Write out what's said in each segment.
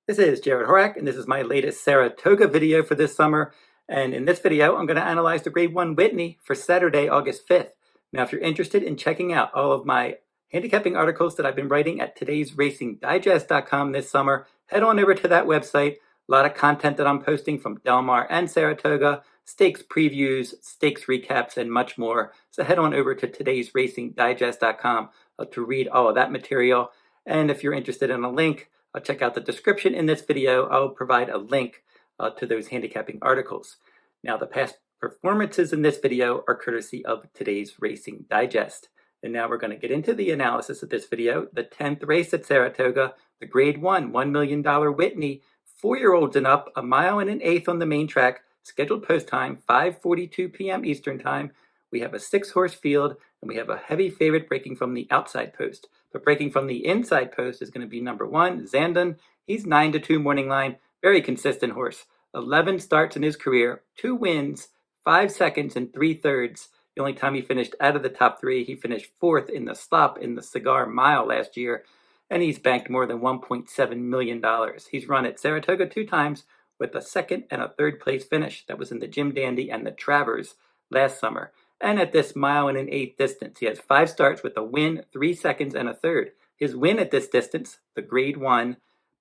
This is Jarrod Horak, and this is my latest Saratoga video for this summer. And in this video, I'm going to analyze the Grade 1 Whitney for Saturday, August 5th. Now, if you're interested in checking out all of my handicapping articles that I've been writing at todaysracingdigest.com this summer, head on over to that website. A lot of content that I'm posting from Del Mar and Saratoga, stakes previews, stakes recaps, and much more. So head on over to todaysracingdigest.com to read all of that material. And if you're interested in a link, check out the description in this video. I'll provide a link to those handicapping articles. Now, the past performances in this video are courtesy of Today's Racing Digest. And now we're going to get into the analysis of this video. The 10th race at Saratoga, the Grade 1 $1 million Whitney, 4-year-olds and up, 1 1/8 on the main track, scheduled post time, 5:42 p.m. Eastern Time. We have a 6-horse field, and we have a heavy favorite breaking from the outside post. But breaking from the inside post is going to be number 1, Zandon. He's 9-2 morning line, very consistent horse. 11 starts in his career, 2 wins, 5 seconds, and 3/3. The only time he finished out of the top 3, he finished 4th in the slop in the Cigar Mile last year, and he's banked more than $1.7 million. He's run at Saratoga 2 times with a 2nd and a 3rd place finish. That was in the Jim Dandy and the Travers last summer. And at this 1 1/8 distance, he has 5 starts with a win, 3 seconds, and a 3rd. His win at this distance, the Grade 1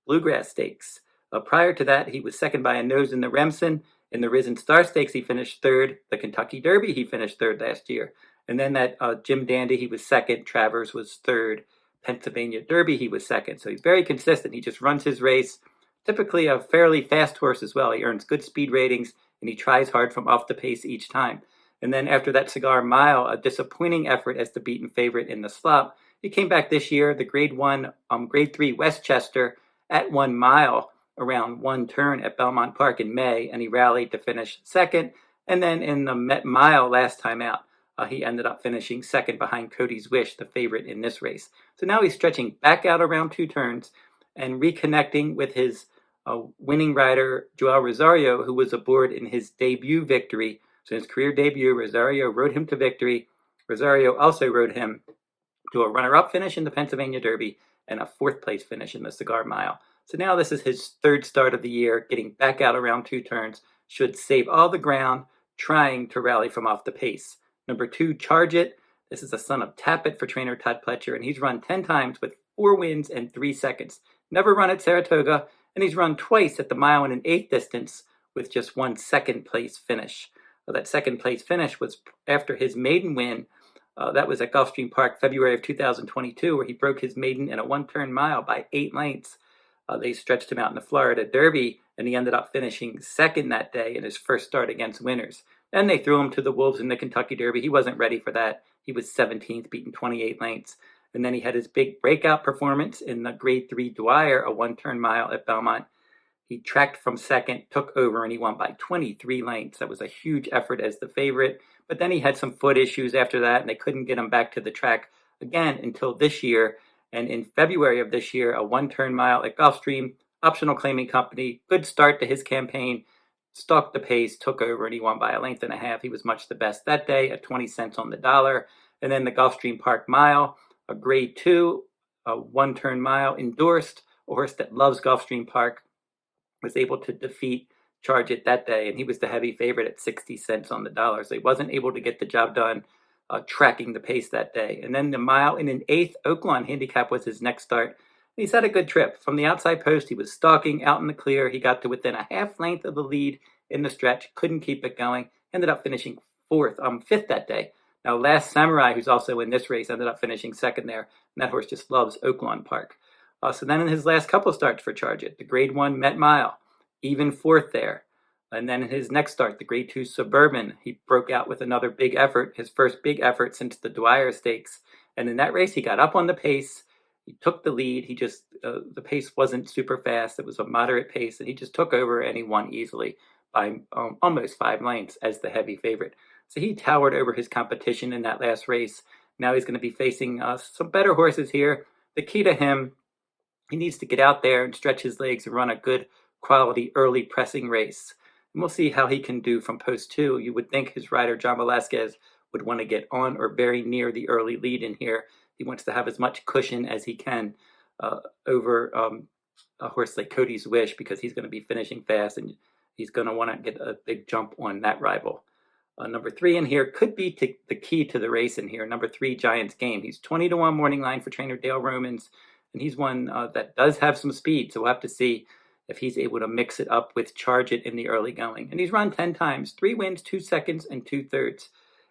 Bluegrass Stakes. Prior to that, he was 2nd by a nose in the Remsen. In the Risen Star Stakes, he finished 3rd. The Kentucky Derby, he finished 3rd last year. And then that Jim Dandy, he was 2nd. Travers was 3rd. Pennsylvania Derby, he was 2nd. So he's very consistent. He just runs his race. Typically a fairly fast horse as well. He earns good speed ratings, and he tries hard from off the pace each time. And then after that Cigar Mile, a disappointing effort as the beaten favorite in the slop, he came back this year, the Grade 3 Westchester at 1 mile around 1 turn at Belmont Park in May, and he rallied to finish 2nd. And then in the mile last time out, he ended up finishing 2nd behind Cody's Wish, the favorite in this race. So now he's stretching back out around 2 turns and reconnecting with his winning rider, Joel Rosario, who was aboard in his debut victory. So in his career debut, Rosario rode him to victory. Rosario also rode him to a runner-up finish in the Pennsylvania Derby and a 4th place finish in the Cigar Mile. So now this is his 3rd start of the year, getting back out around 2 turns, should save all the ground, trying to rally from off the pace. Number 2, Charge It. This is a son of Tap It for trainer Todd Pletcher, and he's run 10 times with 4 wins and 3 seconds. Never run at Saratoga, and he's run twice at the 1 1/8 distance with just 1 2nd place finish. That 2nd place finish was after his maiden win. That was at Gulfstream Park, February of 2022, where he broke his maiden in a 1-turn mile by 8 lengths. They stretched him out in the Florida Derby, and he ended up finishing 2nd that day in his first start against winners. Then they threw him to the Wolves in the Kentucky Derby. He wasn't ready for that. He was 17th, beaten 28 lengths. And then he had his big breakout performance in the Grade 3 Dwyer, a 1-turn mile at Belmont. He tracked from 2nd, took over, and he won by 23 lengths. That was a huge effort as the favorite. But then he had some foot issues after that, and they couldn't get him back to the track again until this year. And in February of this year, a 1-turn mile at Gulfstream, optional claiming company, good start to his campaign, stalked the pace, took over, and he won by 1.5 lengths. He was much the best that day at 20 cents on the dollar. And then the Gulfstream Park Mile, a Grade 2, a 1-turn mile, endorsed, a horse that loves Gulfstream Park, was able to defeat Charge It that day, and he was the heavy favorite at 60 cents on the dollar. So he wasn't able to get the job done tracking the pace that day. And then the 1 1/8 Oaklawn handicap was his next start. And he's had a good trip. From the outside post, he was stalking out in the clear. He got to within a 1/2 length of the lead in the stretch, couldn't keep it going, ended up finishing 5th that day. Now, Last Samurai, who's also in this race, ended up finishing 2nd there, and that horse just loves Oaklawn Park. So then in his last couple starts for Charge It, the Grade 1 Met Mile, even 4th there. And then in his next start, the Grade 2 Suburban, he broke out with another big effort, his first big effort since the Dwyer Stakes. And in that race, he got up on the pace. He took the lead. He just, the pace wasn't super fast. It was a moderate pace, and he just took over, and he won easily by almost 5 lengths as the heavy favorite. So he towered over his competition in that last race. Now he's going to be facing some better horses here. The key to him, he needs to get out there and stretch his legs and run a good quality early pressing race. And we'll see how he can do from post 2. You would think his rider, John Velasquez, would want to get on or very near the early lead in here. He wants to have as much cushion as he can over a horse like Cody's Wish, because he's going to be finishing fast and he's going to want to get a big jump on that rival. Number 3 in here could be the key to the race in here. Number 3, Giants Game. He's 20-1 morning line for trainer Dale Romans, and he's one that does have some speed. So we'll have to see if he's able to mix it up with Charge It in the early going. And he's run 10 times, 3 wins, 2 seconds, and 2/3.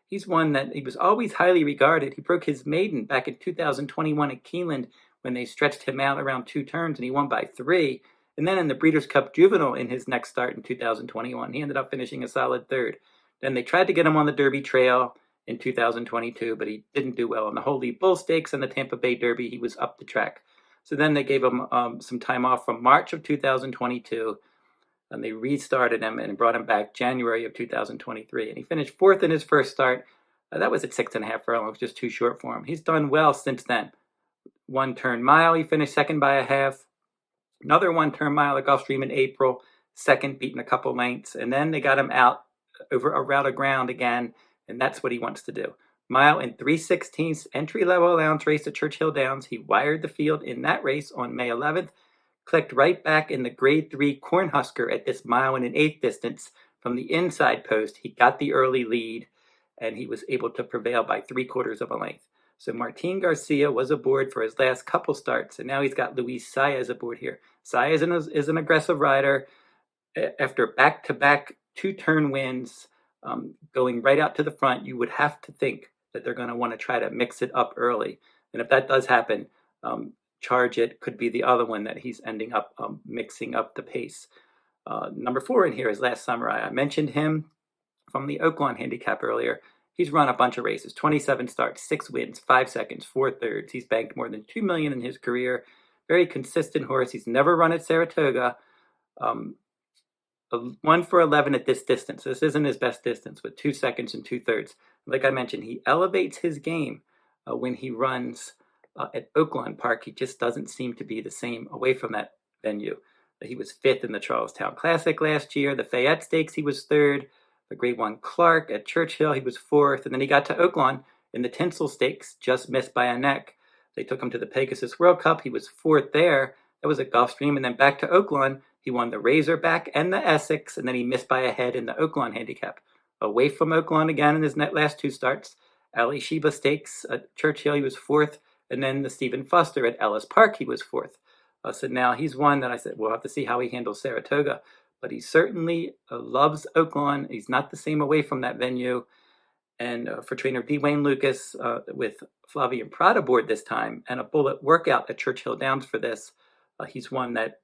He's one that he was always highly regarded. He broke his maiden back in 2021 at Keeneland when they stretched him out around 2 turns, and he won by 3. And then in the Breeders' Cup Juvenile in his next start in 2021, he ended up finishing a solid 3rd. Then they tried to get him on the Derby Trail in 2022, but he didn't do well. In the Holy Bull Stakes and the Tampa Bay Derby, he was up the track. So then they gave him some time off from March of 2022, and they restarted him and brought him back January of 2023. And he finished 4th in his first start. That was at 6.5 furlongs, just too short for him. He's done well since then. 1 turn mile, he finished 2nd by a half. Another 1 turn mile at Gulfstream in April, 2nd, beaten a couple lengths. And then they got him out over a route of ground again, and that's what he wants to do. Mile and 3/16 entry-level allowance race at Churchill Downs. He wired the field in that race on May 11th, clicked right back in the grade 3 Cornhusker at this 1 1/8 distance from the inside post. He got the early lead, and he was able to prevail by 3/4 of a length. So Martin Garcia was aboard for his last couple starts, and now he's got Luis Saez aboard here. Saez is an aggressive rider. After back-to-back 2-turn wins, going right out to the front, you would have to think that they're going to want to try to mix it up early. And if that does happen, Charge It could be the other one that he's ending up mixing up the pace. Number 4 in here is Last Samurai. I mentioned him from the Oaklawn handicap earlier. He's run a bunch of races, 27 starts, 6 wins, 5 seconds, 4/3. He's banked more than $2 million in his career. Very consistent horse. He's never run at Saratoga. 1 for 11 at this distance. This isn't his best distance with 2 seconds and 2/3. Like I mentioned, he elevates his game when he runs at Oaklawn Park. He just doesn't seem to be the same away from that venue. He was 5th in the Charlestown Classic last year. The Fayette Stakes, he was 3rd. The Grade 1 Clark at Churchill, he was 4th. And then he got to Oaklawn in the Tinsel Stakes, just missed by a neck. They took him to the Pegasus World Cup. He was 4th there. That was at Gulfstream. And then back to Oaklawn, he won the Razorback and the Essex, and then he missed by a head in the Oaklawn handicap. Away from Oaklawn again in his last 2 starts. Ali Sheba Stakes at Churchill, he was 4th. And then the Stephen Foster at Ellis Park, he was 4th. So now he's one that I said, we'll have to see how he handles Saratoga. But he certainly loves Oaklawn. He's not the same away from that venue. And for trainer D. Wayne Lucas with Flavien Prat aboard this time and a bullet workout at Churchill Downs for this, he's one that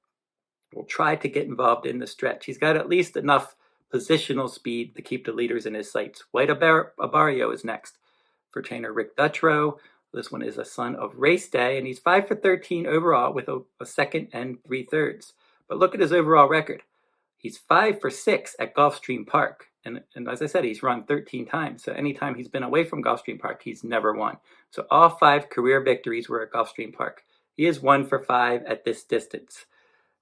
will try to get involved in the stretch. He's got at least enough positional speed to keep the leaders in his sights. White Abarrio is next for trainer Rick Dutrow. This one is a son of Race Day, and he's 5 for 13 overall with a 2nd and 3/3. But look at his overall record. He's 5 for 6 at Gulfstream Park. And as I said, he's run 13 times. So anytime he's been away from Gulfstream Park, he's never won. So all 5 career victories were at Gulfstream Park. He is 1 for 5 at this distance.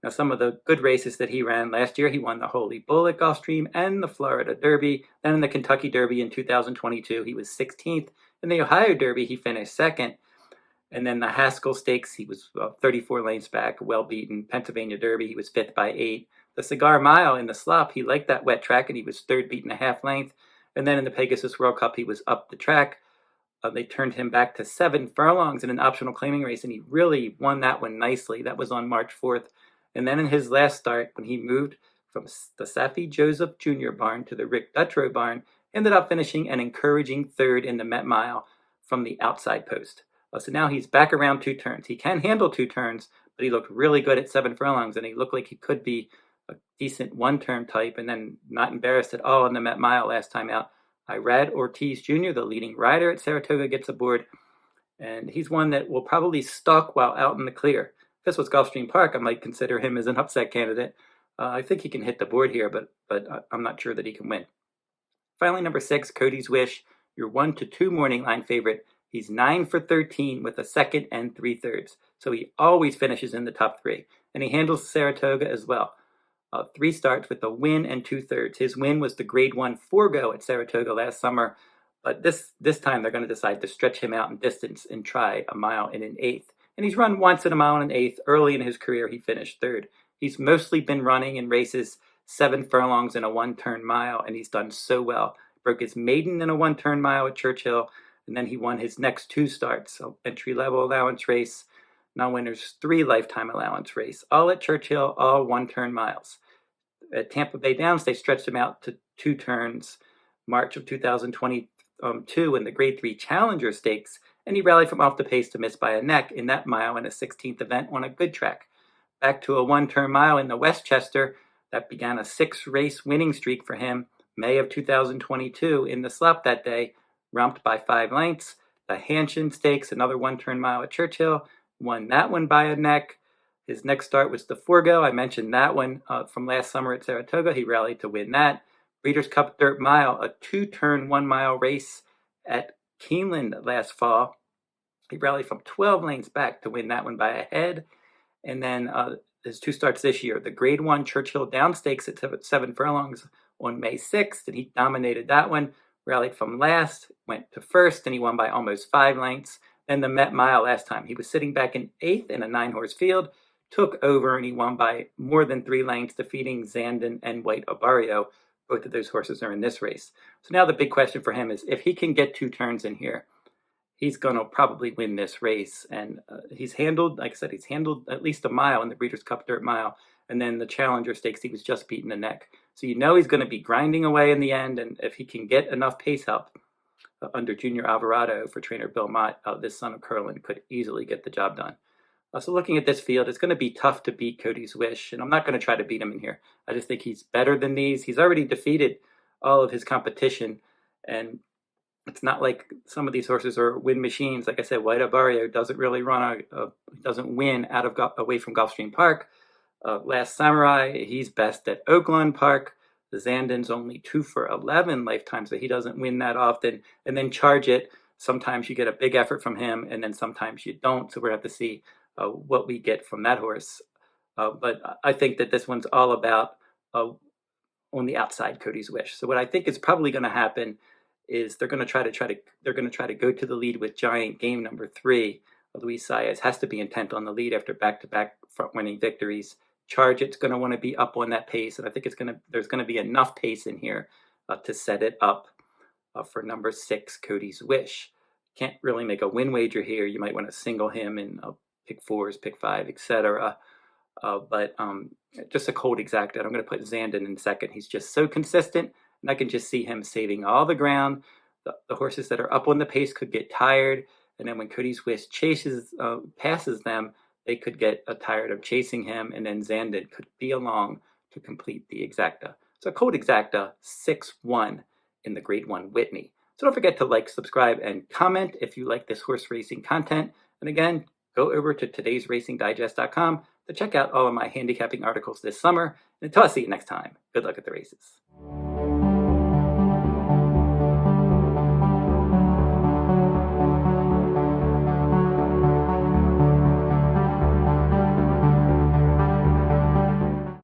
Now, some of the good races that he ran last year, he won the Holy Bull at Gulfstream and the Florida Derby. Then in the Kentucky Derby in 2022, he was 16th. In the Ohio Derby, he finished 2nd. And then the Haskell Stakes, he was 34 lengths back, well beaten. Pennsylvania Derby, he was 5th by 8. The Cigar Mile in the slop, he liked that wet track, and he was 3rd, beaten a half length. And then in the Pegasus World Cup, he was up the track. They turned him back to 7 furlongs in an optional claiming race, and he really won that one nicely. That was on March 4th. And then in his last start, when he moved from the Safi Joseph Jr. barn to the Rick Dutrow barn, ended up finishing an encouraging 3rd in the Met Mile from the outside post. So now he's back around 2 turns. He can handle 2 turns, but he looked really good at 7 furlongs, and he looked like he could be a decent 1-turn type, and then not embarrassed at all in the Met Mile last time out. Irad Ortiz Jr., the leading rider at Saratoga, gets aboard, and he's one that will probably stalk while out in the clear. If this was Gulfstream Park, I might consider him as an upset candidate. I think he can hit the board here, but I'm not sure that he can win. Finally, number 6, Cody's Wish, your 1 to 2 morning line favorite. He's 9 for 13 with a 2nd and 3/3. So he always finishes in the top 3. And he handles Saratoga as well. 3 starts with a win and 2/3. His win was the Grade 1 Forgo at Saratoga last summer. But this time they're going to decide to stretch him out in distance and try a mile and an 1/8 and he's run once at a mile and an eighth. Early in his career, he finished third. He's mostly been running in races 7 furlongs in a one-turn mile, and he's done so well. Broke his maiden in a one-turn mile at Churchill, and then he won his next 2 starts, an entry-level allowance race, non-winners 3 lifetime allowance race, all at Churchill, all one-turn miles. At Tampa Bay Downs, they stretched him out to 2 turns, March of 2022 in the Grade 3 Challenger Stakes, and he rallied from off the pace to miss by a neck in that mile in a 16th event on a good track. Back to a one-turn mile in the Westchester, that began a 6-race winning streak for him, May of 2022 in the Slop that day, romped by 5 lengths. The Hanshin Stakes, another one-turn mile at Churchill, won that one by a neck. His next start was the Forgo. I mentioned that one from last summer at Saratoga. He rallied to win that. Breeders' Cup Dirt Mile, a 2-turn 1-mile race at Keeneland last fall. He rallied from 12 lanes back to win that one by a head. And then his 2 starts this year, the Grade 1 Churchill Down Stakes at 7 furlongs on May 6th, and he dominated that one, rallied from last, went to first, and he won by almost 5 lengths. Then the Met Mile last time, he was sitting back in 8th in a 9-horse field, took over, and he won by more than 3 lengths, defeating Zandon and White Abarrio. Both of those horses are in this race. So now the big question for him is if he can get 2 turns in here, he's going to probably win this race. And he's handled, like I said, he's handled at least a mile in the Breeders' Cup Dirt Mile. And then the Challenger Stakes, he was just beating the neck. So you know he's going to be grinding away in the end. And if he can get enough pace help under Junior Alvarado for trainer Bill Mott, this son of Curlin could easily get the job done. So looking at this field, it's going to be tough to beat Cody's Wish. And I'm not going to try to beat him in here. I just think he's better than these. He's already defeated all of his competition. And it's not like some of these horses are win machines. Like I said, White Abarrio doesn't really run, doesn't win away from Gulfstream Park. Last Samurai, he's best at Oakland Park. The Zandon's only 2 for 11 lifetime, so he doesn't win that often. And then Charge It, sometimes you get a big effort from him, and then sometimes you don't. So we're going to have to see what we get from that horse. But I think that this one's all about on the outside Cody's Wish. So what I think is probably going to happen is they're going to try to go to the lead with Giant Game number 3. Luis Saez has to be intent on the lead after back-to-back front-winning victories. Charge It's going to want to be up on that pace, and I think there's going to be enough pace in here to set it up for number 6, Cody's Wish. Can't really make a win wager here. You might want to single him in pick 4s, pick 5, etc. But just a cold exacta. I'm going to put Zandon in second. He's just so consistent, and I can just see him saving all the ground. The horses that are up on the pace could get tired, and then when Cody's Wish passes them, they could get tired of chasing him, and then Zandon could be along to complete the exacta. So cold exacta, 6-1 in the Grade 1 Whitney. So don't forget to like, subscribe, and comment if you like this horse racing content. And again, go over to todaysracingdigest.com to check out all of my handicapping articles this summer. And until I see you next time, good luck at the races.